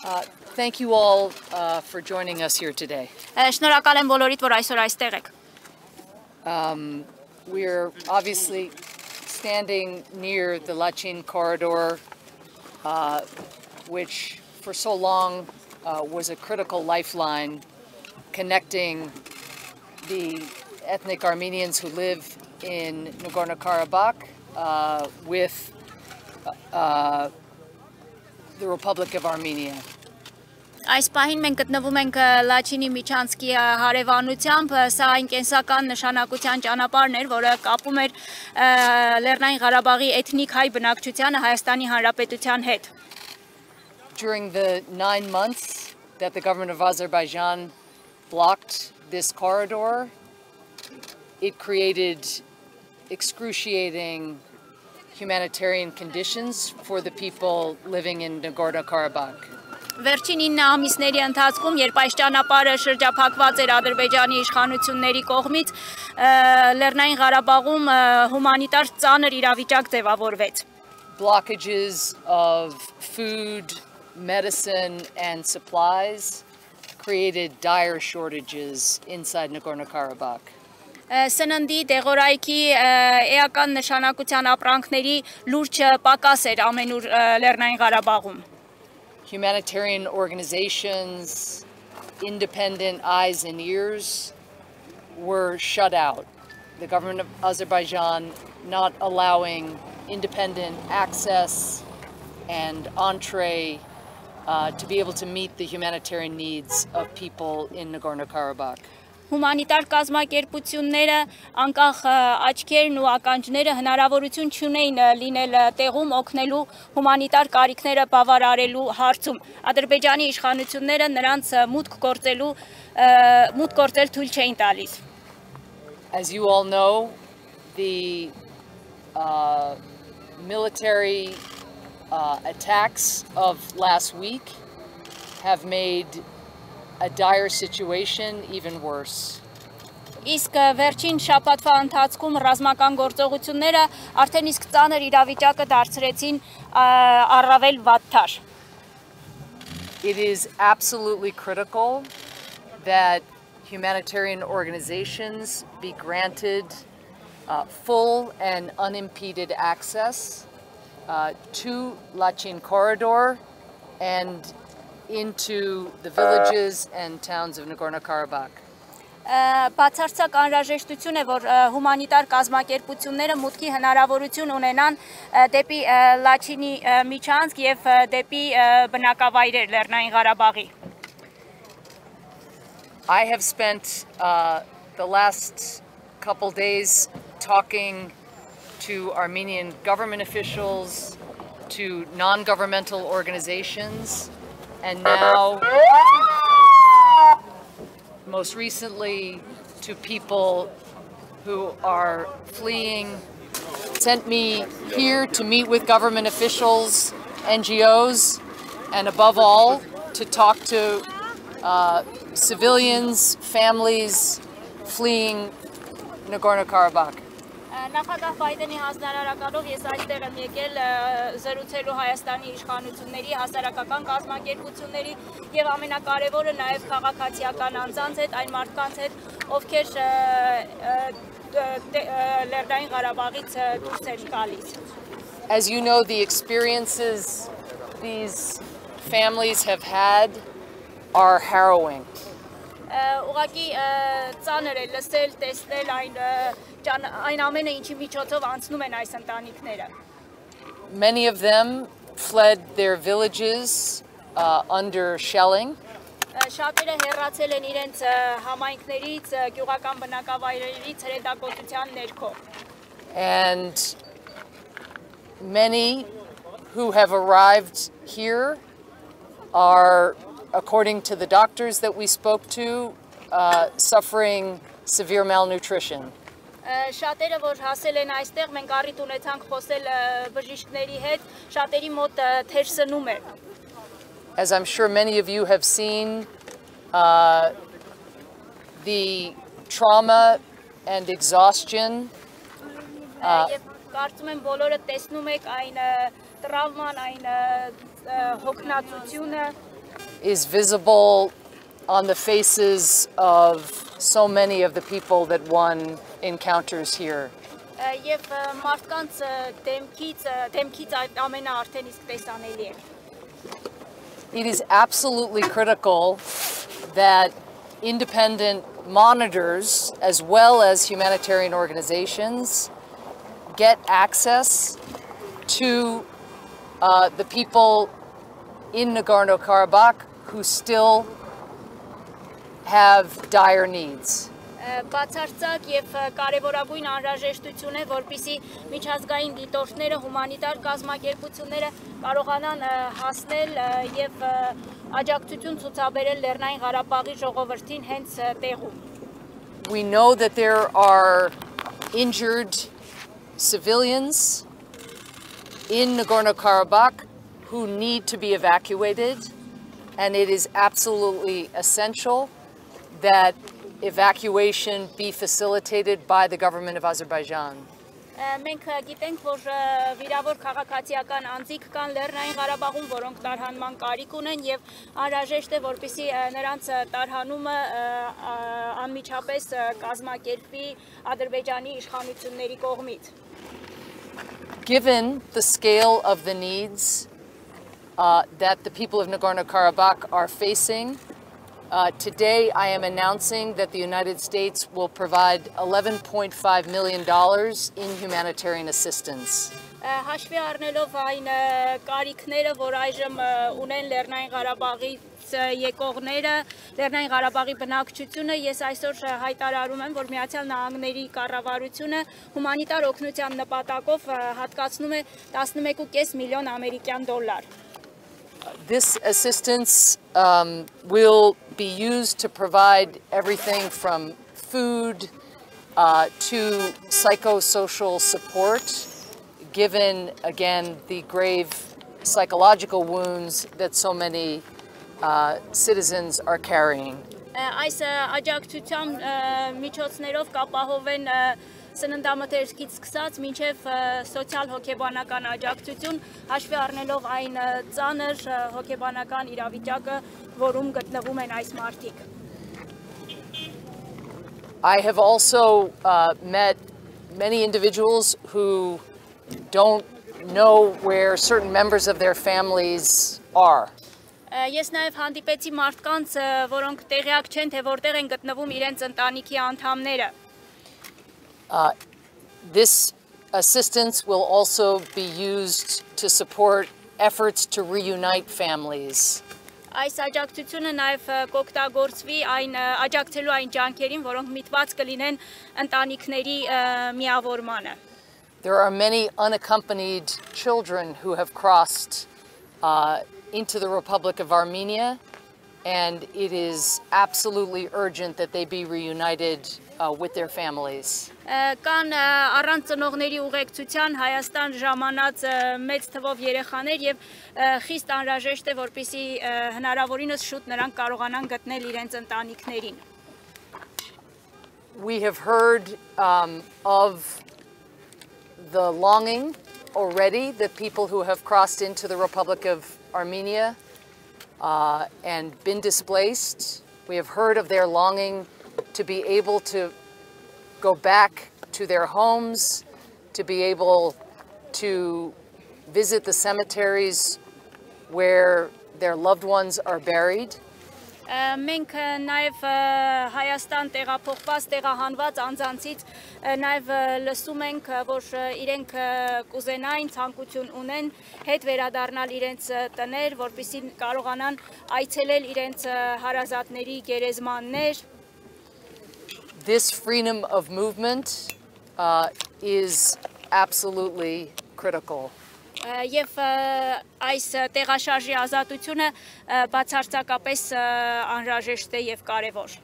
Thank you all for joining us here today. Շնորհակալ եմ բոլորիդ, որ այսօր այստեղ եք։ We're obviously standing near the Lachin corridor, which for so long was a critical lifeline connecting the ethnic Armenians who live in Nagorno-Karabakh with the Republic of Armenia. Այս պահին մենք գտնվում ենք Լաչինի միջանցքի հարևանությամբ, սա այն կենսական նշանակության ճանապարհն էր, որը կապում էր Լեռնային Ղարաբաղի էթնիկ հայ բնակչությանը Հայաստանի Հանրապետության հետ։ During the 9 months that the government of Azerbaijan blocked this corridor, it created excruciating humanitarian conditions for the people living in Nagorno-Karabakh. Վերջին 9 ամիսների ընթացքում, երբ այս ճանապարհը շրջափակված էր Ադրբեջանի իշխանությունների կողմից, Լեռնային Ղարաբաղում հումանիտար ծանր իրավիճակ ձևավորվեց։ Blockages of food, medicine, and supplies created dire shortages inside Nagorno-Karabakh. Սննդի, դեղորայքի, էական նշանակության ապրանքների լուրջ պակաս էր ամենուր Լեռնային Ղարաբաղում։ Humanitarian organizations, independent eyes and ears were shut out. The government of Azerbaijan not allowing independent access and entree to be able to meet the humanitarian needs of people in Nagorno-Karabakh. Հումանիտար կազմակերպությունները, անկախ աչքերն ու ականջները հնարավորություն չունեին լինել տեղում օգնելու հումանիտար կարիքները բավարարելու հարցում։ Ադրբեջանի իշխանությունները նրանց մուտք գործել թույլ չէին տալիս։ As you all know, the military attacks of last week have made a dire situation even worse. Իսկ վերջին շաբաթվա ընթացքում ռազմական գործողությունները արդեն իսկ ծանր իրավիճակը դարձրեցին առավել վատթար։ It is absolutely critical that humanitarian organizations be granted full and unimpeded access to Lachin corridor and into the villages and towns of Nagorno-Karabakh. Բացարձակ անհրաժեշտություն է, որ հումանիտար կազմակերպությունները մուտքի հնարավորություն ունենան դեպի Լաչինի միջանցք եւ դեպի բնակավայրեր Լեռնային Ղարաբաղի։ I have spent the last couple days talking to Armenian government officials, to non-governmental organizations, and now, most recently, to people who are fleeing, sent me here to meet with government officials, NGOs, and above all, to talk to civilians, families fleeing Nagorno-Karabakh. Նախագահ Բայդենի հանձնարարականով ես այստեղ եմ եկել զրուցելու Հայաստանի իշխանությունների, հասարակական կազմակերպությունների եւ ամենակարևորը նաեւ քաղաքացիական անձանց հետ, այն մարդկանց հետ, ովքեր Լեռնային Ղարաբաղից դուրս են գալիս։ As you know, the experiences these families have had are harrowing. Ուղղակի ծանր է լսել, տեսնել այն ամենը, ինչի միջոցով անցնում են այս ընտանիքները։ Many of them fled their villages under shelling. Շատերը հեռացել են իրենց համայնքներից, գյուղական բնակավայրերից հրետակոծության ներքո։ And many who have arrived here are, according to the doctors that we spoke to, suffering severe malnutrition. Շատերը, որ հասել են այստեղ, մենք առիթ ունեցանք խոսել բժիշկների հետ, շատերի մոտ թերսնում է։ As I'm sure many of you have seen, the trauma and exhaustion Կարծում եմ բոլորը տեսնում եք այն տրավման, այն հոգնածությունը is visible on the faces of so many of the people that one encounters here. Եվ մարդկանց դեմքից այդ ամենը արդեն իսկ տեսանելի է։ It is absolutely critical that independent monitors, as well as humanitarian organizations, get access to the people in Nagorno-Karabakh who still have dire needs. Բացարձակ եւ կարեւորագույն անհրաժեշտություն է, որպեսզի միջազգային դիտորդները, հումանիտար կազմակերպությունները կարողանան հասնել եւ աջակցություն ցուցաբերել Լեռնային Ղարաբաղի ժողովրդին հենց տեղում։ We know that there are injured civilians in Nagorno-Karabakh who need to be evacuated, and it is absolutely essential that evacuation be facilitated by the government of Azerbaijan. Մենք գիտենք, որ վիրավոր քաղաքացիական անձիկ կան Լեռնային Ղարաբաղում, որոնք տարհանման կարիք ունեն եւ անհրաժեշտ է, որպեսզի նրանց տարհանումը անմիջապես կազմակերպվի Ադրբեջանի իշխանությունների կողմից։ Given the scale of the needs that the people of Nagorno-Karabakh are facing, today I am announcing that the United States will provide $11.5 million in humanitarian assistance. Հաշվի առնելով այն կարիքները, որ այժմ ունեն Լեռնային Ղարաբաղից եկողները, Լեռնային Ղարաբաղի բնակչությունը, ես այսօր հայտարարում եմ, որ Միացյալ Նահանգների կառավարությունը հումանիտար օգնության նպատակով հատկացնում է 11.5 միլիոն ամերիկյան դոլար։ This assistance will be used to provide everything from food to psychosocial support, given, again, the grave psychological wounds that so many citizens are carrying. Այս աջակցության միջոցներով կապահովեն սննդամթերքից սկսած մինչև սոցիալ հոգեբանական աջակցություն, հաշվի առնելով այն ծանր հոգեբանական իրավիճակը, որում գտնվում են այս մարդիկ։ I have also met many individuals who don't know where certain members of their families are. Ես նաև հանդիպեցի մարդկանց, որոնք տեղյակ չեն, թե որտեղ են գտնվում իրենց ընտանիքի անդամները։ This assistance will also be used to support efforts to reunite families. Այս աջակցությունը նաև կօգտագործվի աջակցելու այն ջանքերին, որոնք միտված կլինեն ընտանիքների միավորմանը։ There are many unaccompanied children who have crossed into the Republic of Armenia, and it is absolutely urgent that they be reunited with their families. Կան առանց ծնողների ուղեկցության Հայաստան ժամանած մեծ թվով երեխաներ եւ խիստ անհրաժեշտ է, որպեսզի հնարավորինս շուտ նրանք կարողանան գտնել իրենց ընտանիքներին։ We have heard of the longing already that people who have crossed into the Republic of Armenia and been displaced. We have heard of their longing to be able to go back to their homes, to be able to visit the cemeteries where their loved ones are buried. Մենք նաև Հայաստան տեղափոխված, տեղահանված անձանցից նաև լսում ենք, որ իրենք կուզենային ցանկություն ունեն հետ վերադառնալ իրենց տներ, որպեսզի կարողանան այցելել իրենց հարազատների գերեզմաններ։ This freedom of movement is absolutely critical. Եվ այս տեղաշարժի ազատությունը բացարձակապես անհրաժեշտ է եւ կարեւոր։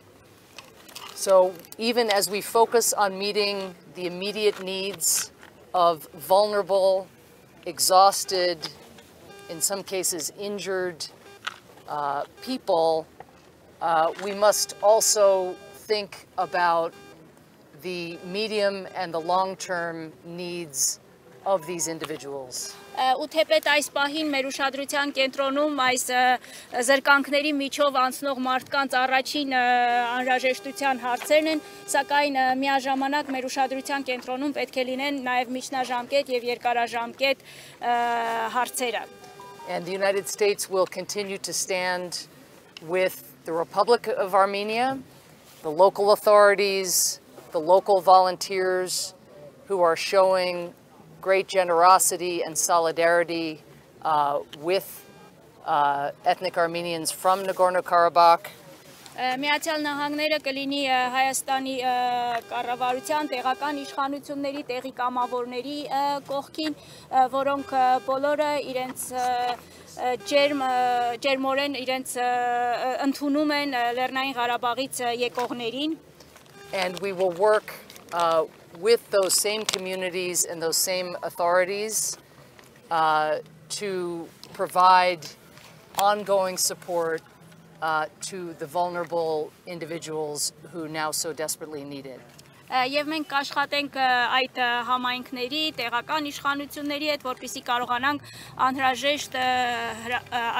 So even as we focus on meeting the immediate needs of vulnerable, exhausted, in some cases injured people, we must also think about the medium and the long-term needs of these individuals. Ու թեպետ այս պահին մեր ուշադրության կենտրոնում այս զրկանքների միջով անցնող մարդկանց առաջին անհրաժեշտության հարցերն են, սակայն միաժամանակ մեր ուշադրության կենտրոնում պետք է լինեն նաև միջնաժամկետ եւ երկարաժամկետ հարցերը. And the United States will continue to stand with the Republic of Armenia, the local authorities, the local volunteers who are showing great generosity and solidarity with ethnic Armenians from Nagorno-Karabakh. Միացյալ Նահանգները կլինի Հայաստանի կառավարության տեղական իշխանությունների, տեղի կամավորների կողքին, որոնք բոլորը իրենց ջերմորեն իրենց ընդունում են Լեռնային Ղարաբաղից եկողներին. And we will work with those same communities and those same authorities to provide ongoing support to the vulnerable individuals who now so desperately need it. Եվ մենք կաշխատենք այդ համայնքների, տեղական իշխանությունների հետ, որպեսզի կարողանանք անհրաժեշտ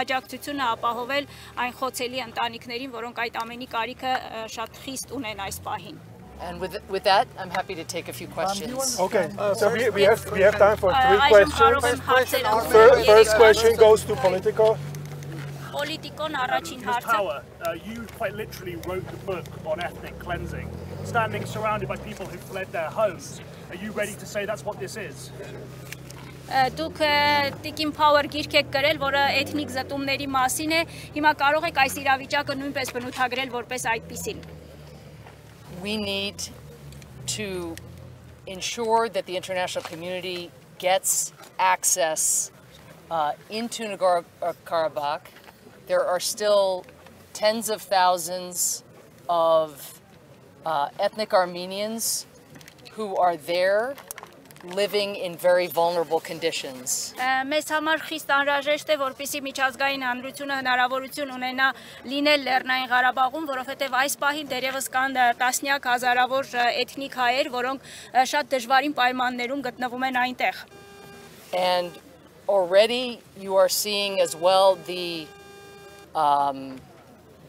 աջակցությունը ապահովել այն խոցելի ընտանիքներին, որոնք այդ ամենի կարիքը շատ խիստ ունեն այս պահին. And with that, I'm happy to take a few questions. Okay, so we have time for 3 questions. First question goes to political. Ms. Power, you quite literally wrote the book on ethnic cleansing, standing surrounded by people who fled their homes. Are you ready to say that's what this is? Դուք Տիկին Փաուեր գիրք եք գրել, որը էթնիկ զտումների մասին է, հիմա կարող եք այս իրավիճակը նույնպես բնութագրել որպես այդպիսին. We need to ensure that the international community gets access into Nagorno-Karabakh. There are still tens of thousands of ethnic Armenians who are there living in very vulnerable conditions. Մեզ համար խիստ անհրաժեշտ է, որպեսզի միջազգային հանրությունը հնարավորություն ունենա լինել Լեռնային Ղարաբաղում, որովհետև այս պահին դեռևս կան տասնյակ հազարավոր էթնիկ հայեր, որոնք շատ դժվարին պայմաններում գտնվում են այնտեղ. And already you are seeing as well the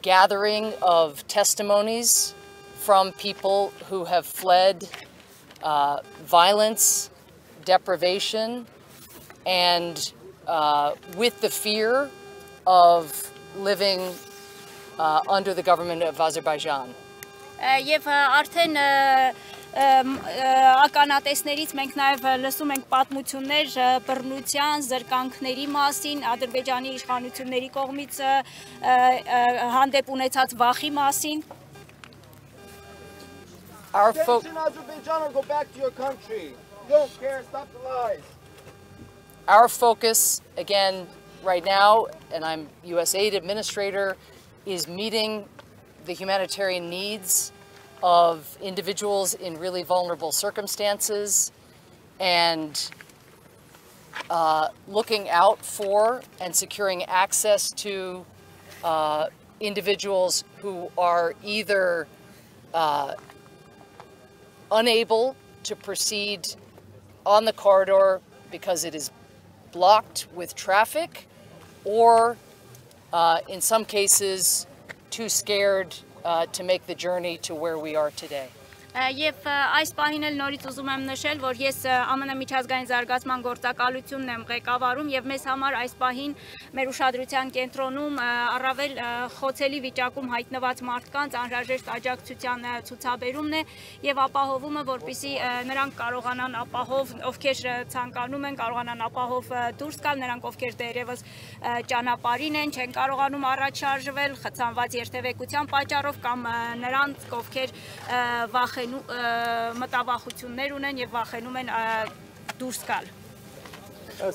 gathering of testimonies from people who have fled violence, deprivation, and with the fear of living under the government of Azerbaijan. Եվ արդեն ականատեսներից մենք նաև լսում ենք պատմություններ բռնության, զրկանքների մասին, Ադրբեջանի իշխանությունների կողմից հանդեպ ունեցած վախի մասին. Our focus, again, right now, and I'm U.S. Aid Administrator, is meeting the humanitarian needs of individuals in really vulnerable circumstances and looking out for and securing access to individuals who are either unable to proceed on the corridor because it is blocked with traffic, or in some cases too scared to make the journey to where we are today. Եվ այս պահին էլ նորից ուզում եմ նշել, որ ես ԱՄՆ Միջազգային զարգացման գործակալությունն եմ ղեկավարում եւ մեզ համար այս պահին մեր ուշադրության կենտրոնում առավել խոցելի վիճակում հայտնված մարդկանց անհրաժեշտ աջակցության ցուցաբերումն է եւ ապահովումը, որպեսզի նրանք կարողանան ապահով, ովքեր ցանկանում են, կարողանան ապահով դուրս գալ, նրանք ովքեր դեռևս ճանապարհին են, չեն կարողանում առաջ շարժվել խցանված երթևեկության պատճառով կամ նրանց, ովքեր մտավախություններ ունեն եւ վախենում են դուրս գալ.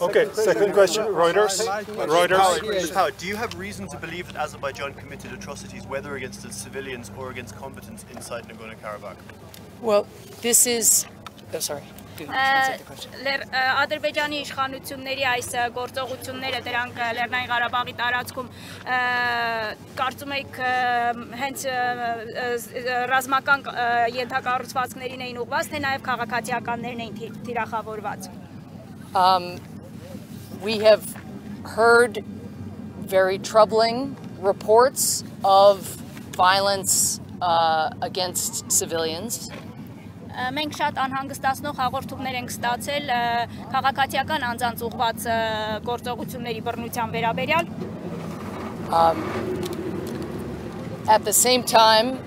Okay, second question, Reuters. Ms. Power, do you have reason to believe that Azerbaijan committed atrocities, whether against its civilians or against combatants inside Nagorno-Karabakh? Well, this is... Oh, sorry. Ադրբեջանի իշխանությունների այս գործողությունները դրանք Լեռնային Ղարաբաղի տարածքում կարծում եք հենց ռազմական ենթակառուցվածքներին էին ուղղված, թե նաև քաղաքացիականներն էին թիրախավորված. We have heard very troubling reports of violence against civilians. Մենք շատ անհանգստացնող հաղորդումներ ենք ստացել քաղաքացիական անձանց ուղղված գործողությունների բռնության վերաբերյալ. At the same time,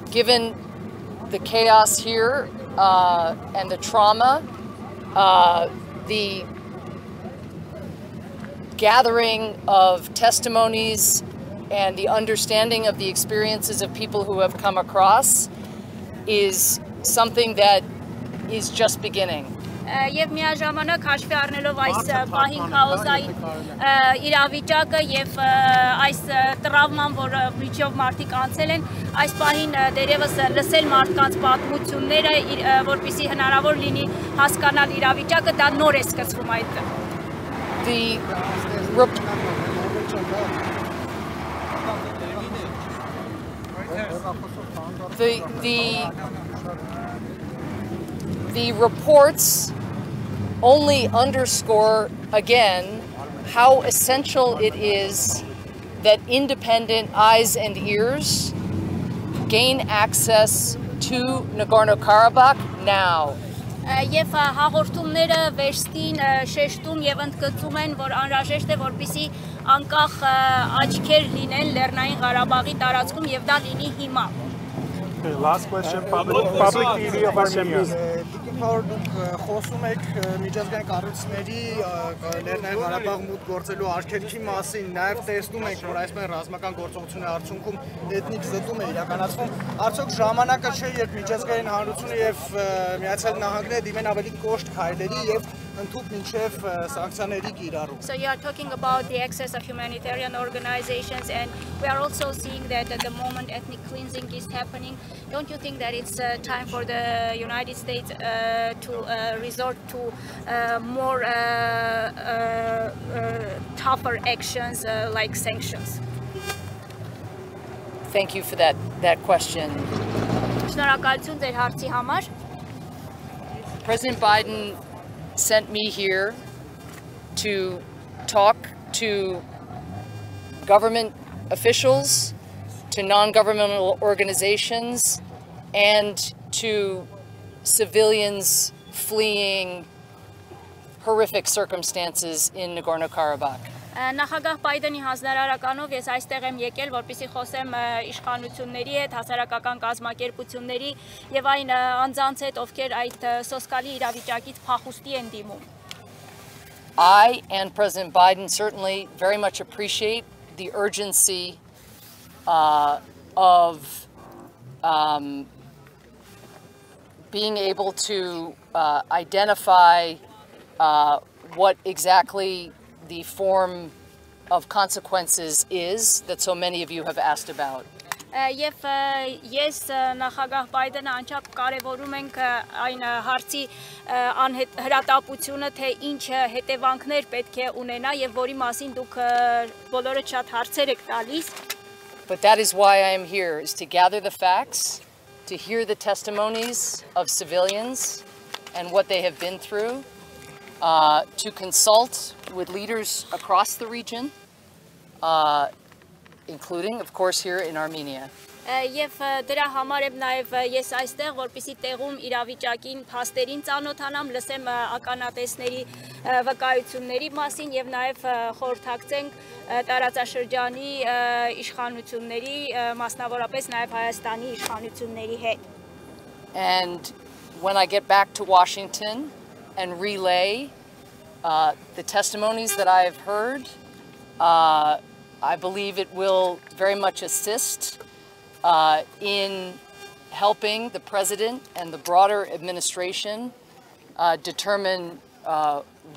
given the chaos here and the trauma, the gathering of testimonies and the understanding of the experiences of people who have come across is something that is just beginning. Եվ միաժամանակ հաշվի առնելով այս պահին քաոսային իրավիճակը եւ այս տրավման, որ միջով մարդիկ անցել են, այս պահին դերևս լսել մարդկանց պատմությունները, որպեսզի հնարավոր լինի հասկանալ իրավիճակը, դա նոր է սկսվում այդտեղ. The reports only underscore again how essential it is that independent eyes and ears gain access to Nagorno-Karabakh now. Եվ հաղորդումները վերստին շեշտում եւ ընդգծում են, որ անհրաժեշտ է, որպեսզի անկախ աչքեր լինեն Լեռնային Ղարաբաղի տարածքում եւ դա լինի հիմա. Last question, public TV of Armenia. Դուք խոսում եք միջազգային կառույցների Լեռնային Ղարաբաղ մուտք գործելու արգելքի մասին, նաև տեսնում ենք, որ այսպես ռազմական գործողությունների արդյունքում էթնիկ զտում է իրականացվում, արդյոք ժամանակը չէ, երբ միջազգային հանրությունը եւ Միացյալ Նահանգները դիմեն ավելի կոշտ քայլերի եւ ընդհանուր մինչեւ սանկցիաների կիրառում. So you are talking about the access of humanitarian organizations, and we are also seeing that at the moment ethnic cleansing is happening. Don't you think that it's time for the United States to resort to more tougher actions like sanctions? Thank you for that question. Շնորհակալություն ձեր հարցի համար. President Biden sent me here to talk to government officials, to non-governmental organizations, and to civilians fleeing horrific circumstances in Nagorno-Karabakh. Նախագահ Բայդենի հանձնարարականով ես այստեղ եմ եկել, որպեսզի խոսեմ իշխանությունների հետ, հասարակական կազմակերպությունների եւ այն անձանց հետ, ովքեր այդ սոսկալի իրավիճակից փախուստի են դիմում. I and President Biden certainly very much appreciate the urgency of being able to identify what exactly the form of consequences is that so many of you have asked about. Եվ ես նախագահ Բայդենը անչափ կարևորում ենք այն հարցի հրատապությունը, թե ինչ հետևանքներ պետք է ունենա եւ որի մասին դուք բոլորը շատ հարցեր եք տալիս. But that is why I am here, is to gather the facts, to hear the testimonies of civilians and what they have been through, to consult with leaders across the region, including, of course, here in Armenia. Եվ դրա համար եմ նաև ես այստեղ, որպեսզի տեղում իրավիճակին, փաստերին ծանոթանամ, լսեմ ականատեսների վկայությունների մասին եւ նաև խորհրդակցենք տարածաշրջանի իշխանությունների, մասնավորապես նաև Հայաստանի իշխանությունների հետ. And when I get back to Washington and relay the testimonies that I have heard, I believe it will very much assist in helping the president and the broader administration determine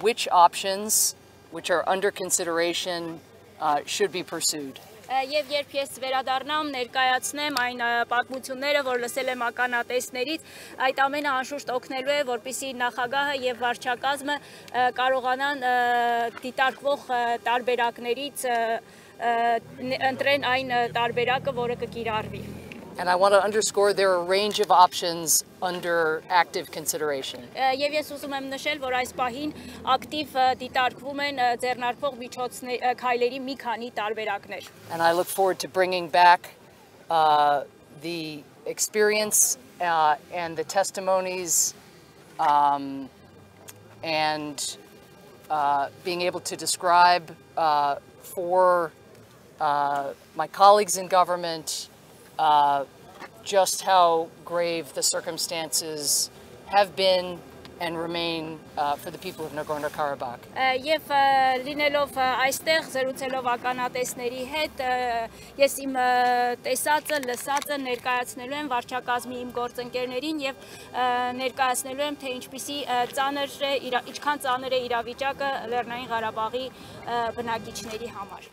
which options which are under consideration should be pursued. Եվ երբ ես վերադառնամ, ներկայացնեմ այն պատմությունները, որ լսել եմ ականատեսներից, այդ ամենը անշուշտ օգնելու է, որպեսզի նախագահը եւ վարչակազմը կարողանան դիտարկվող տարբերակներից ընտրեն այն տարբերակը, որը կկիրառվի. And I want to underscore there are a range of options under active consideration. Եվ ես ուզում եմ նշել, որ այս պահին ակտիվ դիտարկվում են ձեռնարկվող քայլերի մի քանի տարբերակներ. And I look forward to bringing back the experience and the testimonies and being able to describe for my colleagues in government just how grave the circumstances have been and remain for the people of Nagorno-Karabakh. Եվ լինելով այստեղ զրուցելով ականատեսների հետ, ես իմ տեսածը, լսածը ներկայացնելու եմ վարչակազմի իմ գործընկերներին եւ ներկայացնելու եմ, թե ինչքան ծանր է իրավիճակը Լեռնային Ղարաբաղի բնակիչների համար.